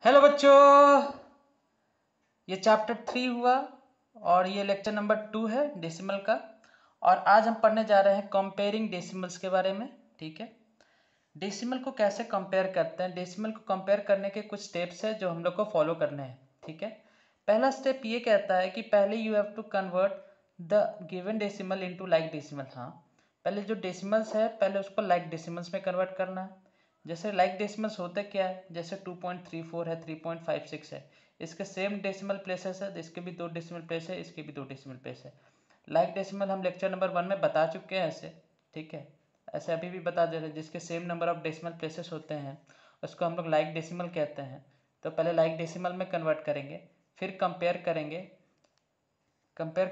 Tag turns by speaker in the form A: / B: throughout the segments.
A: Hello बच्चों, ये chapter 3 हुआ और ये लेक्चर नंबर 2 है डेसिमल का। और आज हम पढ़ने जा रहे हैं कंपेयरिंग डेसिमल्स के बारे में। ठीक है, डेसिमल को कैसे कंपेयर करते हैं। डेसिमल को कंपेयर करने के कुछ स्टेप्स है जो हम लोग को फॉलो करने हैं। ठीक है, पहला स्टेप ये कहता है कि पहले you have to convert the given decimal into like decimal. हाँ, पहले जो डेसिमल्स है पहले उसको लाइक डेसिमल्स में कन्वर्ट करना है। जैसे लाइक डेसिमल्स होते क्या है, जैसे 2.34 है, 3.56 है, इसके सेम डेसिमल प्लेसेस है, इसके भी 2 डेसिमल प्लेस है, इसके भी 2 डेसिमल प्लेस है। लाइक डेसिमल हम लेक्चर नंबर 1 में बता चुके हैं ऐसे। ठीक है, ऐसे अभी भी बता दे रहे हैं, जिसके same number of decimal places होते हैं उसको हम लोग लाइक डेसिमल कहते हैं। तो पहले लाइक डेसिमल में कन्वर्ट करेंगे, फिर कंपेयर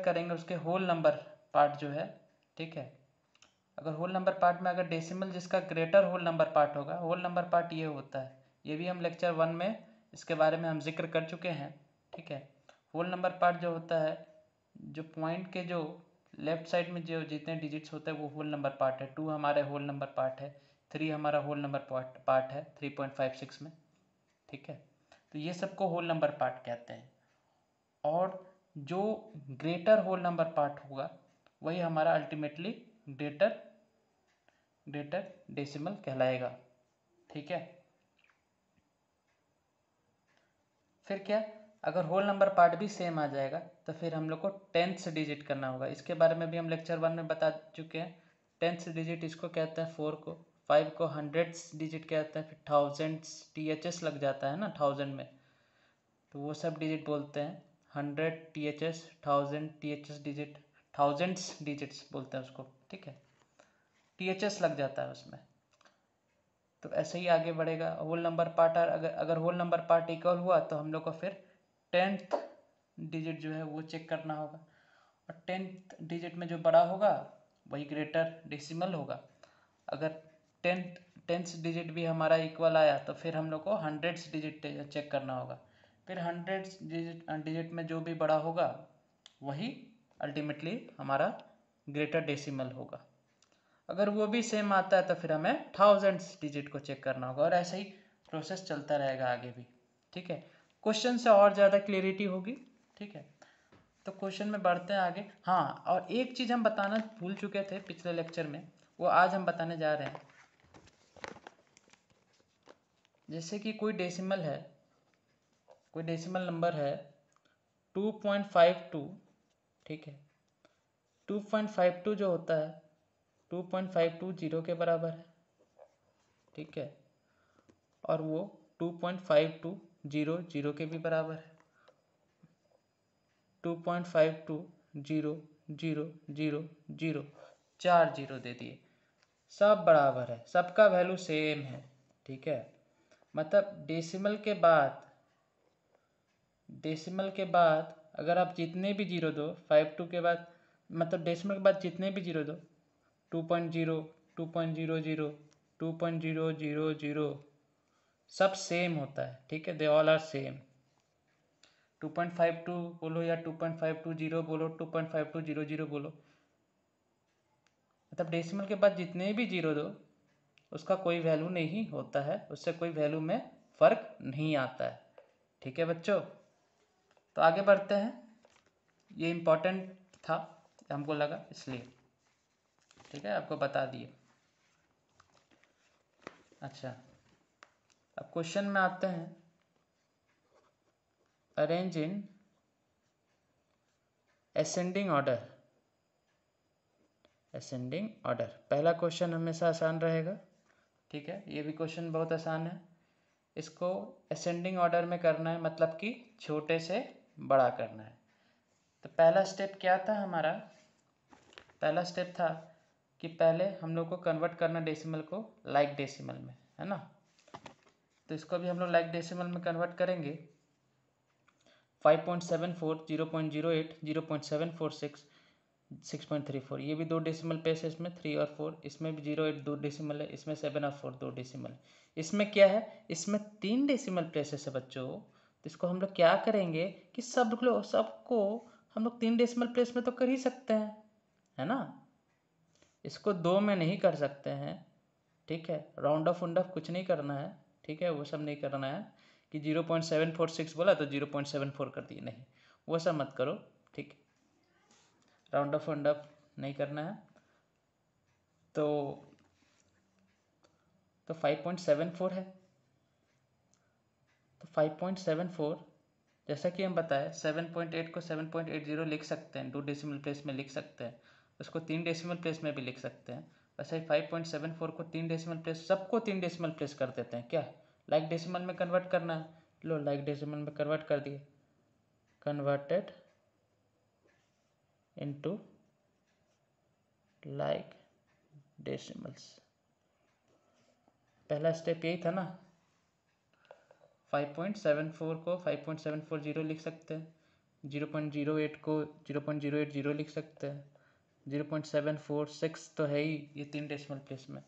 A: करेंगे उसके होल नंबर पार्ट जो है। ठीक है, अगर होल नंबर पार्ट में अगर डेसिमल जिसका ग्रेटर होल नंबर पार्ट होगा, होल नंबर पार्ट ये होता है, ये भी हम लेक्चर 1 में इसके बारे में हम जिक्र कर चुके हैं। ठीक है, होल नंबर पार्ट जो होता है, जो पॉइंट के जो लेफ्ट साइड में जो जितने डिजिट्स होते हैं वो होल नंबर पार्ट है। 2 हमारे होल नंबर पार्ट है, 3 हमारा होल नंबर पार्ट है 3.56 में। ठीक है, तो ये सबको होल नंबर पार्ट कहते हैं। और जो ग्रेटर होल नंबर पार्ट होगा वही हमारा अल्टीमेटली ग्रेटर डेसिमल कहलाएगा। ठीक है, फिर क्या, अगर होल नंबर पार्ट भी सेम आ जाएगा तो फिर हम लोग को टेंथ डिजिट करना होगा। इसके बारे में भी हम लेक्चर 1 में बता चुके हैं। टेंथ डिजिट इसको कहते हैं 4 को, 5 को हंड्रेड्स डिजिट कहते हैं, फिर थाउजेंड्स THS लग जाता है ना 1000 में, तो वो सब डिजिट बोलते हैं। 100 THS, 1000 THS digit, thousands digits बोलते हैं उसको। ठीक है, THS लग जाता है उसमें। तो ऐसे ही आगे बढ़ेगा होल नंबर पार्ट। अगर होल नंबर पार्ट इक्वल हुआ तो हम लोग को फिर टेंथ डिजिट जो है वो चेक करना होगा, और टेंथ डिजिट में जो बड़ा होगा वही ग्रेटर डेसिमल होगा। अगर टेंथ डिजिट भी हमारा इक्वल आया तो फिर हम लोग को हंड्रेड्स डिजिट चेक करना होगा। फिर हंड्रेड्स डिजिट में जो भी बड़ा होगा वही अल्टीमेटली हमारा ग्रेटर डेसिमल होगा। अगर वो भी सेम आता है तो फिर हमें थाउजेंड्स डिजिट को चेक करना होगा, और ऐसे ही प्रोसेस चलता रहेगा आगे भी। ठीक है, क्वेश्चन से और ज़्यादा क्लियरिटी होगी। ठीक है, तो क्वेश्चन में बढ़ते हैं आगे। हाँ, और एक चीज़ हम बताना भूल चुके थे पिछले लेक्चर में, वो आज हम बताने जा रहे हैं। जैसे कि कोई डेसिमल नंबर है 2.52। ठीक है, 2.52 जो होता है 2.52 जीरो के बराबर है। ठीक है, और वो 2.52 जीरो जीरो के भी बराबर है। 2.52 zero zero zero zero, 4 zero दे दिए, सब बराबर है, सबका वैल्यू सेम है। ठीक है, मतलब डेसिमल के बाद अगर आप जितने भी जीरो दो, 52 के बाद, मतलब डेसिमल के बाद जितने भी जीरो दो, 2.0, 2.00, 2.000, सब सेम होता है। ठीक है, दे ऑल आर सेम। 2.52 बोलो या 2.520 बोलो, 2.5200 बोलो, मतलब डेसिमल के बाद जितने भी जीरो दो उसका कोई वैल्यू नहीं होता है, उससे कोई वैल्यू में फ़र्क नहीं आता है। ठीक है बच्चों, तो आगे बढ़ते हैं। ये इम्पोर्टेंट था हमको लगा इसलिए। ठीक है, आपको बता दिए। अच्छा, अब क्वेश्चन में आते हैं। Arrange in ascending order. पहला क्वेश्चन हमेशा आसान रहेगा। ठीक है, ये भी क्वेश्चन बहुत आसान है। इसको असेंडिंग ऑर्डर में करना है, मतलब कि छोटे से बड़ा करना है। तो पहला स्टेप क्या था हमारा, पहला स्टेप था कि पहले हम लोग को कन्वर्ट करना डेसिमल को लाइक डेसिमल में, है ना। तो इसको भी हम लोग लाइक डेसिमल में कन्वर्ट करेंगे। 5.74, 0.08, 0.746, 6.34, ये भी 2 डेसिमल प्लेस है इसमें, 3 और 4, इसमें भी 0.8 2 डेसिमल है, इसमें 7 और 4 2 डेसिमल है। इसमें क्या है, इसमें 3 डेसिमल प्लेसेस है बच्चों। तो इसको हम लोग क्या करेंगे कि सबको हम लोग 3 डेसिमल प्लेस में तो कर ही सकते हैं, है ना। इसको 2 में नहीं कर सकते हैं। ठीक है, राउंड ऑफ कुछ नहीं करना है। ठीक है, वो सब नहीं करना है, कि 0.746 बोला तो 0.74 कर दिए, नहीं वो सब मत करो, ठीक, राउंड अप नहीं करना है। तो 5.74 है, तो 5.74 जैसा कि हम बताए 7.8 को 7.80 लिख सकते हैं, 2 डेसिमल प्लेस में लिख सकते हैं, उसको 3 डेसिमल प्लेस में भी लिख सकते हैं। वैसे ही 5.74 को 3 डेसिमल प्लेस, सबको 3 डेसिमल प्लेस कर देते हैं, क्या लाइक डेसिमल में कन्वर्ट करना है, लो लाइक डेसिमल में कन्वर्ट कर दिए, कन्वर्टेड इनटू लाइक डेसिमल्स। पहला स्टेप यही था ना, 5.74 को 5.740 लिख सकते हैं, 0.08 को 0.080 लिख सकते हैं, 0.746 तो है ही ये 3 डेसिमल प्लेस में,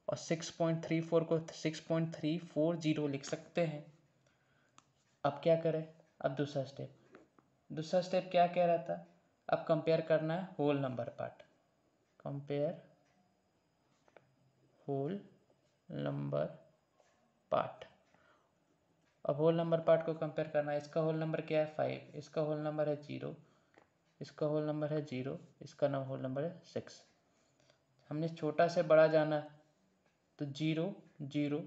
A: और 6.34 को 6.340 लिख सकते हैं। अब क्या करें, अब दूसरा स्टेप क्या कह रहा था, अब कंपेयर करना है whole number part, compare whole number part. अब होल नंबर पार्ट को कंपेयर करना है, इसका होल नंबर क्या है 5, इसका होल नंबर है 0, इसका होल नंबर है 0, इसका होल नंबर है 6। हमने छोटा से बड़ा जाना है तो 0 0,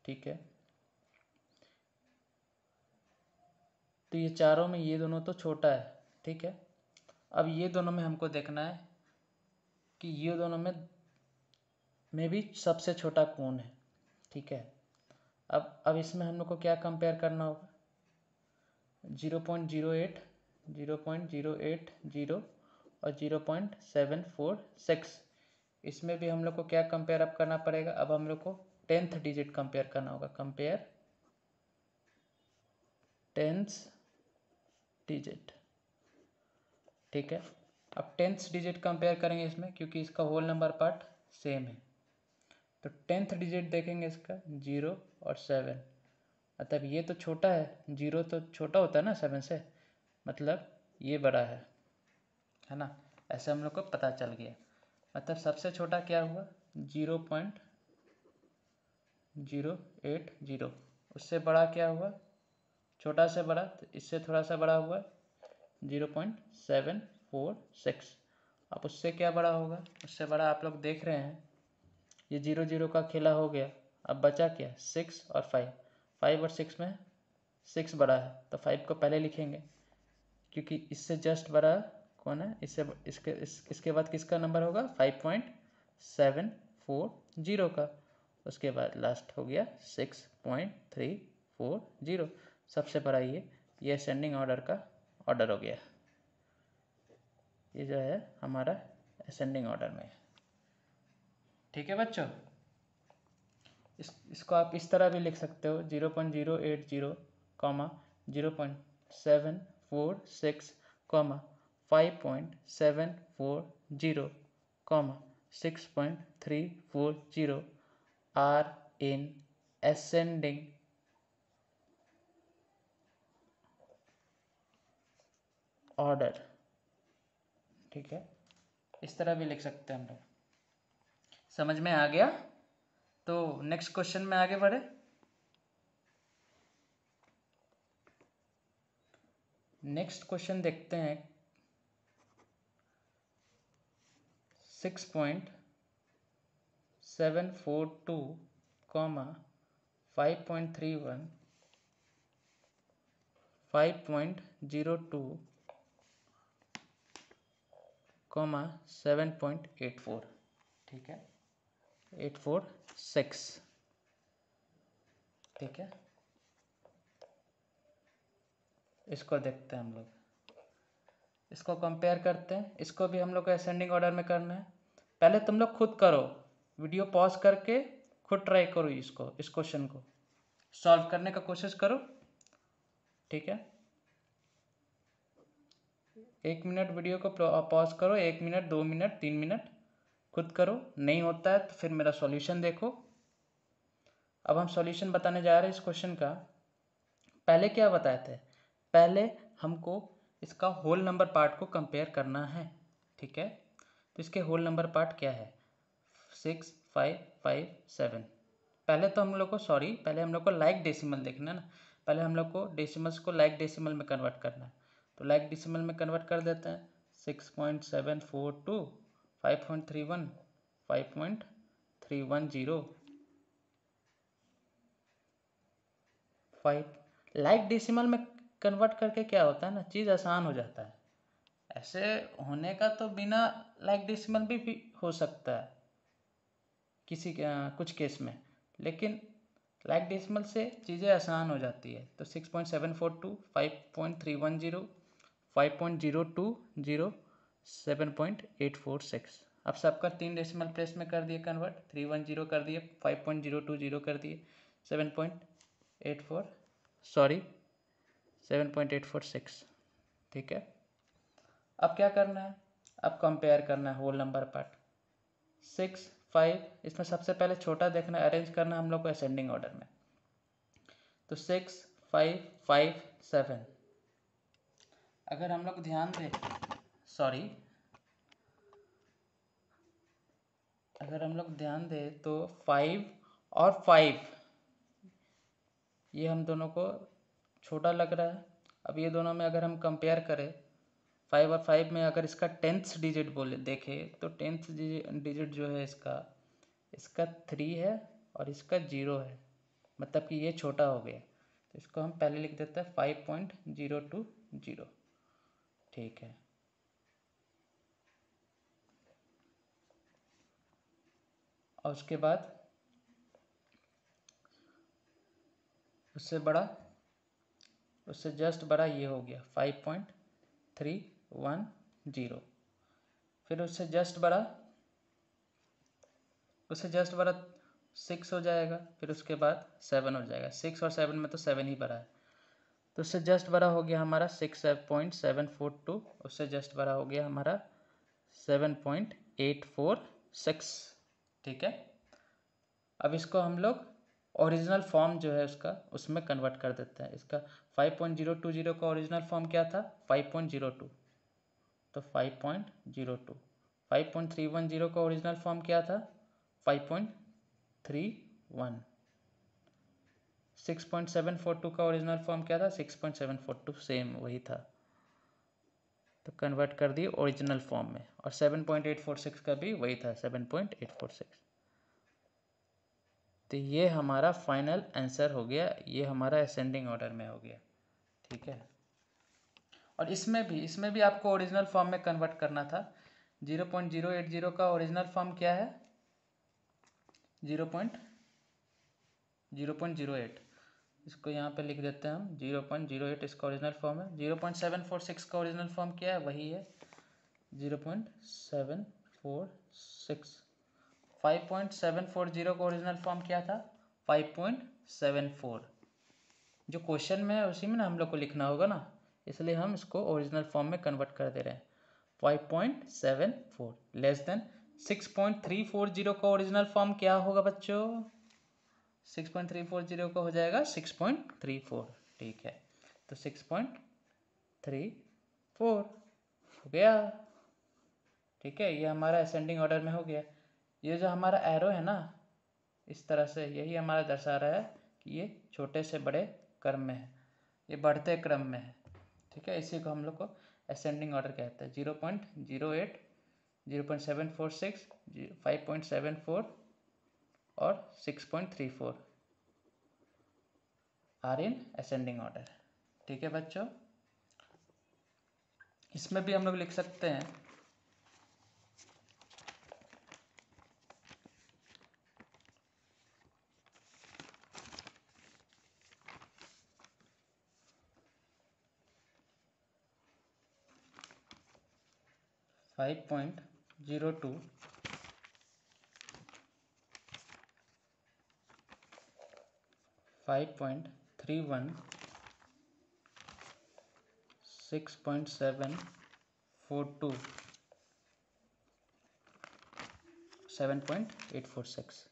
A: ठीक है, तो ये चारों में ये दोनों तो छोटा है, ठीक है। अब ये दोनों में हमको देखना है कि ये दोनों में भी सबसे छोटा कौन है, ठीक है। अब इसमें हम लोग को क्या कंपेयर करना होगा, 0.08 0.080 और 0.746, इसमें भी हम लोग को क्या कंपेयर अप करना पड़ेगा, अब हम लोग को 10th डिजिट कंपेयर करना होगा, कंपेयर 10th डिजिट, ठीक है। अब 10th डिजिट कंपेयर करेंगे इसमें, क्योंकि इसका होल नंबर पार्ट सेम है, तो 10th डिजिट देखेंगे इसका 0 और 7, मतलब ये तो छोटा है, 0 तो छोटा होता है ना 7 से, मतलब ये बड़ा है ना, ऐसे हम लोग को पता चल गया। मतलब सबसे छोटा क्या हुआ 0.080, उससे बड़ा क्या हुआ, छोटा से बड़ा, तो इससे थोड़ा सा बड़ा हुआ 0.746। अब उससे क्या बड़ा होगा, उससे बड़ा आप लोग देख रहे हैं, ये 0 0 का खेला हो गया, अब बचा क्या 6 और 5, 5 और 6 में 6 बड़ा है, तो 5 को पहले लिखेंगे, क्योंकि इससे जस्ट बड़ा कौन है, इसके बाद किसका नंबर होगा 5.740 का, उसके बाद लास्ट हो गया 6.340, सबसे बड़ा ये असेंडिंग ऑर्डर का ऑर्डर हो गया, ये जो है हमारा असेंडिंग ऑर्डर में, ठीक है बच्चों। इसको आप इस तरह भी लिख सकते हो 0.080, 0.746, 5.740, 6.340 are in ascending ऑर्डर, ठीक है, इस तरह भी लिख सकते हैं हम लोग। समझ में आ गया, तो नेक्स्ट क्वेश्चन में आगे बढ़े। नेक्स्ट क्वेश्चन देखते हैं, 6.742, 5.31, 5.02, 7.84, ठीक है, 846, ठीक है। इसको देखते हैं हम लोग, इसको कंपेयर करते हैं, इसको भी हम लोग को असेंडिंग ऑर्डर में करना है। पहले तुम लोग खुद करो, वीडियो पॉज करके खुद ट्राई करो, इस क्वेश्चन को सॉल्व करने का कोशिश करो, ठीक है। 1 मिनट वीडियो को पॉज करो, 1 मिनट 2 मिनट 3 मिनट खुद करो, नहीं होता है तो फिर मेरा सॉल्यूशन देखो। अब हम सॉल्यूशन बताने जा रहे हैं इस क्वेश्चन का। पहले क्या बताए थे, पहले हमको इसका होल नंबर पार्ट को कंपेयर करना है, ठीक है। तो इसके होल नंबर पार्ट क्या है 6 5 5 7, पहले तो हम लोग को पहले हम लोग को लाइक डेसिमल देखना है ना। पहले हम लोग को डेसिमल्स को लाइक डेसिमल में कन्वर्ट करना है। तो लाइक डेसिमल में कन्वर्ट कर देते हैं। 6.742 5.31 5.310 5 लाइक डेसिमल में कन्वर्ट करके क्या होता है ना, चीज़ आसान हो जाता है। ऐसे होने का तो बिना लाइक डेसिमल भी हो सकता है कुछ केस में, लेकिन लाइक डेसिमल से चीज़ें आसान हो जाती है। तो 6.742 5.310 5.020 7.846। अब सबका 3 डेसिमल प्लेस में कर दिए कन्वर्ट, 310 कर दिए, 5.020 कर दिए, 7.846। ठीक है। अब क्या करना है, अब कंपेयर करना है होल नंबर पार्ट। 6 5, इसमें सबसे पहले छोटा देखना है, अरेंज करना है हम लोग को असेंडिंग ऑर्डर में। तो 6 5 5 7, अगर हम लोग ध्यान दें अगर हम लोग ध्यान दें तो 5 और 5 ये हम दोनों को छोटा लग रहा है। अब ये दोनों में अगर हम कंपेयर करें, 5 और 5 में अगर इसका 10th डिजिट देखें तो 10th डिजिट जो है इसका 3 है और इसका 0 है, मतलब कि ये छोटा हो गया। तो इसको हम पहले लिख देते हैं 5.020। ठीक है। और उसके बाद उससे जस्ट बड़ा ये हो गया 5.310। फिर उससे जस्ट बड़ा 6 हो जाएगा, फिर उसके बाद 7 हो जाएगा। 6 और 7 में तो 7 ही बड़ा है, तो उससे जस्ट बड़ा हो गया हमारा 6.742। उससे जस्ट बड़ा हो गया हमारा 7.846। ठीक है। अब इसको हम लोग ओरिजिनल फॉर्म जो है उसमें कन्वर्ट कर देते हैं। इसका 5.020 का ओरिजिनल फॉर्म क्या था, 5.02, तो 5.02। 5.310 का ओरिजिनल फॉर्म क्या था, 5.31। 6.742 का ओरिजिनल फॉर्म क्या था, 6.742, सेम वही था, तो कन्वर्ट कर दिए ओरिजिनल फॉर्म में। और 7.846 का भी वही था, 7.846। तो ये हमारा फाइनल आंसर हो गया, ये हमारा असेंडिंग ऑर्डर में हो गया। ठीक है। और इसमें भी आपको ओरिजिनल फॉर्म में कन्वर्ट करना था। 0.080 का ओरिजिनल फॉर्म क्या है, 0.08। इसको यहाँ पे लिख देते हैं हम, 0.08 इसका ओरिजिनल फॉर्म है। 0.746 का ओरिजिनल फॉर्म क्या है, वही है 0.746। 5.740 का ओरिजिनल फॉर्म क्या था, 5.74। जो क्वेश्चन में है उसी में ना हम लोग को लिखना होगा ना, इसलिए हम इसको ओरिजिनल फॉर्म में कन्वर्ट कर दे रहे हैं। 5.74 लेस देन 6.340 का ओरिजिनल फॉर्म क्या होगा बच्चों, 6.340 का हो जाएगा 6.34। ठीक है, तो 6.34 हो गया। ठीक है, ये हमारा असेंडिंग ऑर्डर में हो गया। ये जो हमारा एरो है ना, इस तरह से यही हमारा दर्शा रहा है कि ये छोटे से बड़े क्रम में है, ये बढ़ते क्रम में है। ठीक है, इसी को हम लोग को असेंडिंग ऑर्डर कहते हैं। 0.08 0.746 5.74 और 6.34 आर इन असेंडिंग ऑर्डर। ठीक है बच्चों, इसमें भी हम लोग लिख सकते हैं 5.02 5.31 6.742 7.846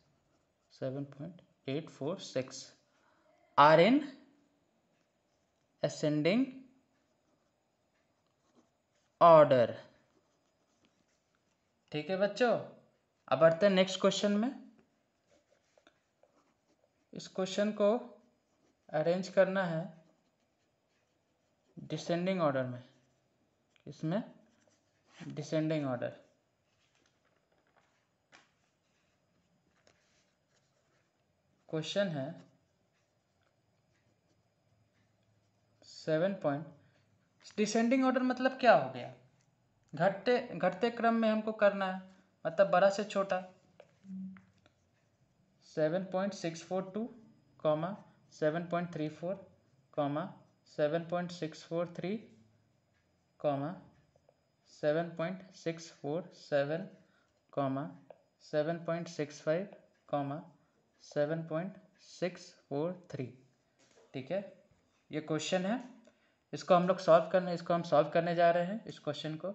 A: 7.846 आर इन असेंडिंग ऑर्डर। ठीक है बच्चों, अब बढ़ते हैं नेक्स्ट क्वेश्चन में। इस क्वेश्चन को अरेंज करना है डिसेंडिंग ऑर्डर में। इसमें डिसेंडिंग ऑर्डर। क्वेश्चन है 7 पॉइंट। डिसेंडिंग ऑर्डर मतलब क्या हो गया? घटते घटते क्रम में हमको करना है, मतलब बड़ा से छोटा। 7.642 comma 7.34 comma 7.643 comma 7.647 comma 7.65 comma 7.643। ठीक है, ये क्वेश्चन है। इसको हम लोग सॉल्व करने जा रहे हैं। इस क्वेश्चन को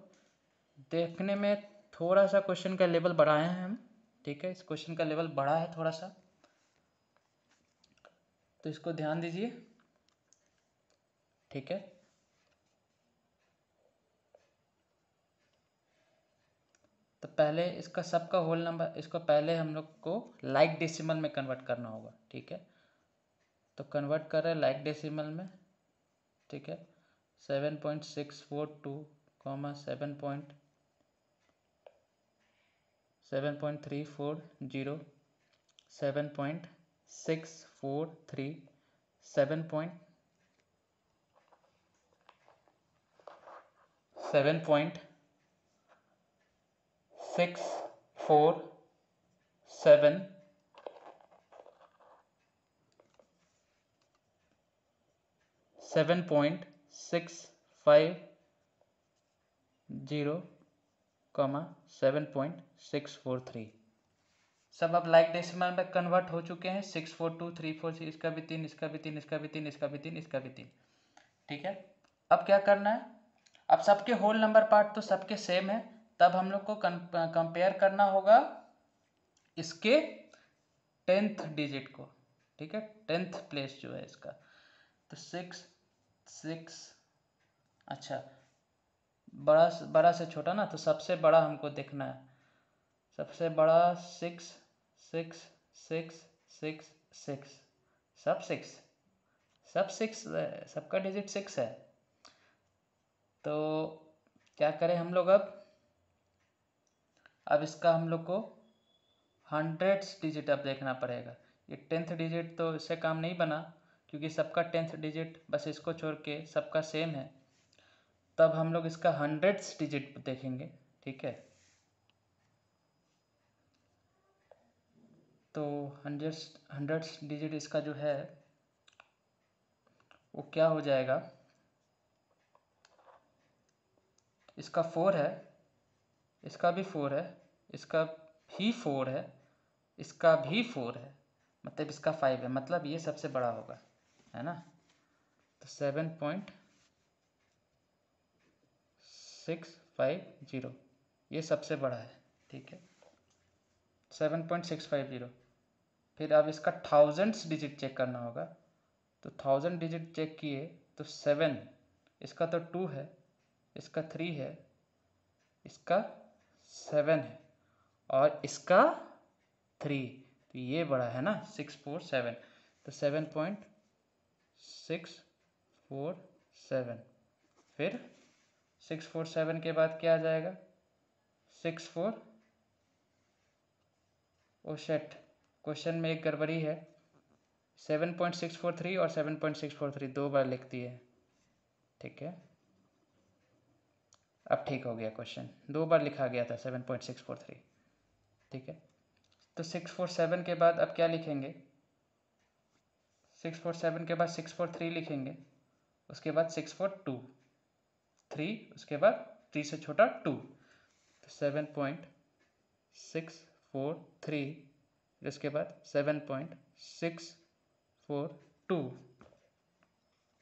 A: देखने में थोड़ा सा क्वेश्चन का लेवल बढ़ाए हैं हम। ठीक है, इस क्वेश्चन का लेवल बढ़ा है थोड़ा सा, तो इसको ध्यान दीजिए। ठीक है, तो पहले इसका सबका होल नंबर, इसको पहले हम लोग को लाइक डेसिमल में कन्वर्ट करना होगा। ठीक है, तो कन्वर्ट कर रहे हैं लाइक डेसिमल में। ठीक है, 7.642 कॉमा 7.340 7.643 7.647 7.650 कॉमा 7.643। सब अब लाइक डेसिमल में कन्वर्ट हो चुके हैं। 64234, इसका भी 3, इसका भी 3, इसका भी 3, इसका भी 3, इसका भी 3। ठीक है, अब क्या करना है? अब सबके होल नंबर पार्ट तो सबके सेम है, तब हम लोग को कंपेयर करना होगा इसके 10th डिजिट को। ठीक है, 10th प्लेस जो है इसका, तो 6 अच्छा बड़ा से छोटा ना, तो सबसे बड़ा हमको देखना है। सबसे बड़ा 6 6 6 6 6, सब 6 सबका डिजिट 6 है। तो क्या करें हम लोग? अब इसका हम लोग को 100th डिजिट अब देखना पड़ेगा। ये 10th डिजिट तो इससे काम नहीं बना, क्योंकि सबका 10th डिजिट बस इसको छोड़ के सबका सेम है। तब हम लोग इसका 100th डिजिट देखेंगे। ठीक है, तो 100th डिजिट इसका जो है वो क्या हो जाएगा? इसका 4 है, इसका भी 4 है, इसका भी 4 है, इसका भी 4 है, मतलब इसका 5 है, मतलब ये सबसे बड़ा होगा, है ना? तो 7.650 ये सबसे बड़ा है। ठीक है, 7.650। फिर अब इसका 1000th डिजिट चेक करना होगा। तो 1000 डिजिट चेक किए तो 7, इसका तो 2 है, इसका 3 है, इसका 7 है, और इसका 3, तो ये बड़ा है ना 647। तो 7.647। फिर 647 के बाद क्या आ जाएगा? 64। ओ शेट, क्वेश्चन में एक गड़बड़ी है। 7.643 और 7.643 दो बार लिख दिए। ठीक है, अब ठीक हो गया। क्वेश्चन दो बार लिखा गया था 7.643। ठीक है, तो 647 के बाद अब क्या लिखेंगे? 647 के बाद 643 लिखेंगे, उसके बाद 642 3, उसके बाद 3 से छोटा 2, तो 7.643, इसके बाद 7.642,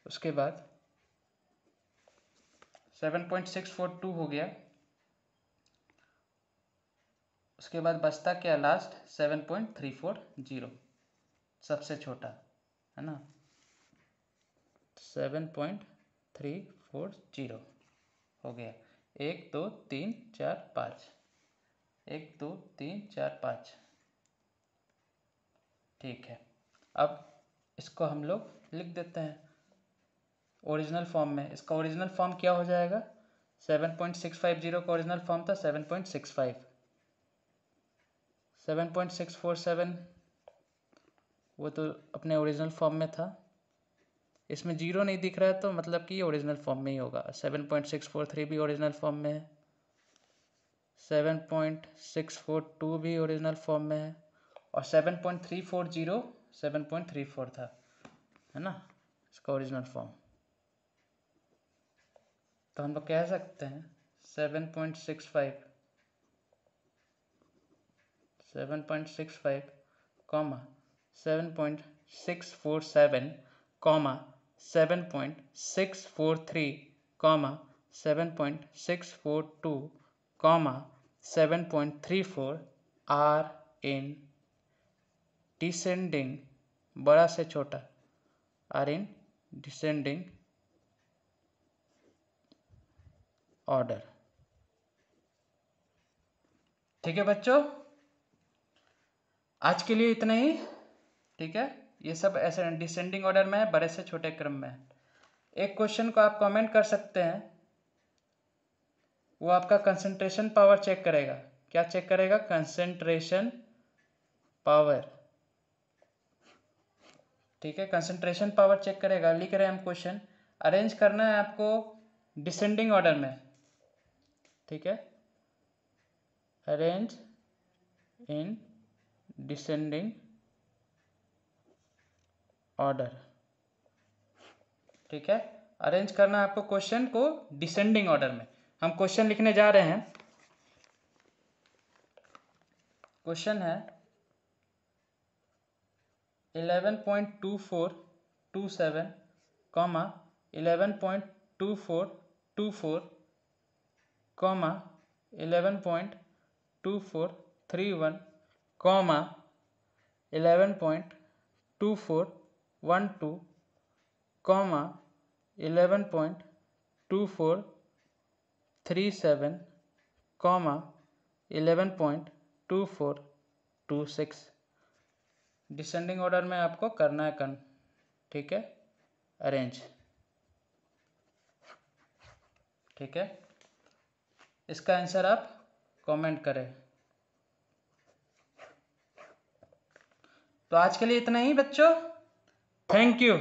A: उसके बाद 7.642 हो गया। उसके बाद बचता क्या लास्ट? 7.340, सबसे छोटा, है ना? 7.340 हो गया। 1 2 3 4 5, 1 2 3 4 5। ठीक है, अब इसको हम लोग लिख देते हैं ओरिजिनल फॉर्म में। इसका ओरिजिनल फॉर्म क्या हो जाएगा, 7.650 का ओरिजिनल फॉर्म था 7.65, 7.647 वो तो अपने ओरिजिनल फॉर्म में था। इसमें जीरो नहीं दिख रहा है तो मतलब कि ये ओरिजिनल फॉर्म में ही होगा। 7.643 भी ओरिजिनल फॉर्म में है, 7.642 भी ओरिजिनल फॉर्म में है, और 7.340 7.34 था, है ना इसका ओरिजिनल फॉर्म। तो हम लोग कह सकते हैं 7.65 comma 7.647 comma 7.643 comma 7.642 comma 7.34 are in descending, बड़ा से छोटा, आर इन डिसेंडिंग ऑर्डर। ठीक है बच्चों, आज के लिए इतना ही। ठीक है, ये सब ऐसे डिसेंडिंग ऑर्डर में है, बड़े से छोटे क्रम में है। एक क्वेश्चन को आप कमेंट कर सकते हैं, वो आपका कंसंट्रेशन पावर चेक करेगा। क्या चेक करेगा, कंसंट्रेशन पावर। ठीक है, कंसंट्रेशन पावर चेक करेगा। लिख रहे हैं हम क्वेश्चन, अरेंज करना है आपको डिसेंडिंग ऑर्डर में। ठीक है, अरेंज इन डिसेंडिंग ऑर्डर। ठीक है, अरेंज करना है आपको क्वेश्चन को डिसेंडिंग ऑर्डर में। हम क्वेश्चन लिखने जा रहे हैं। क्वेश्चन है 11.2427 comma 11.2424 comma 11.2431 comma 11.2412 comma 11.2437 comma 11.2426 descending order में आपको करना है ठीक है, अरेंज। ठीक है, इसका आंसर आप कमेंट करें। तो आज के लिए इतना ही बच्चों, थैंक यू।